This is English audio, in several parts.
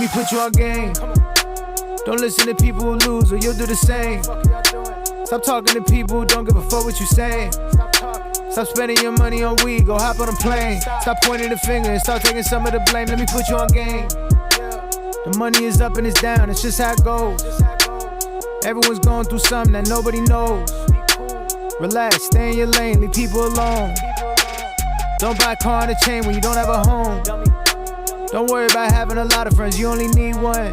me put you on game. Don't listen to people who lose or you'll do the same. Stop talking to people who don't give a fuck what you saying. Stop spending your money on weed, go hop on a plane. Stop pointing the finger and start taking some of the blame. Let me put you on game. The money is up and it's down, it's just how it goes. Everyone's going through something that nobody knows. Relax, stay in your lane, leave people alone. Don't buy a car and a chain when you don't have a home. Don't worry about having a lot of friends, you only need one.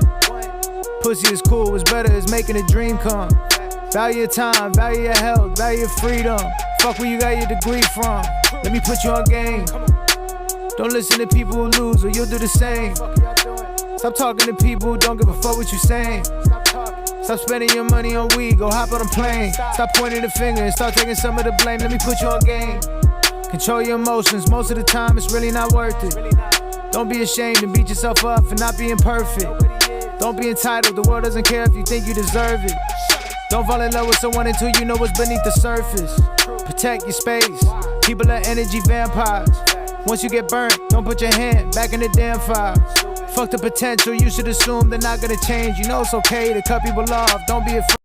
Pussy is cool, what's better is making a dream come. Value your time, value your health, value your freedom. Fuck where you got your degree from. Let me put you on game. Don't listen to people who lose or you'll do the same. Stop talking to people who don't give a fuck what you saying. Stop spending your money on weed, go hop on a plane. Stop pointing the finger and start taking some of the blame. Let me put you on game. Control your emotions, most of the time it's really not worth it. Don't be ashamed and beat yourself up for not being perfect. Don't be entitled, the world doesn't care if you think you deserve it. Don't fall in love with someone until you know what's beneath the surface. Protect your space, people are energy vampires. Once you get burnt, don't put your hand back in the damn fire. Fuck the potential, you should assume they're not gonna change. You know it's okay to cut people off, don't be afraid.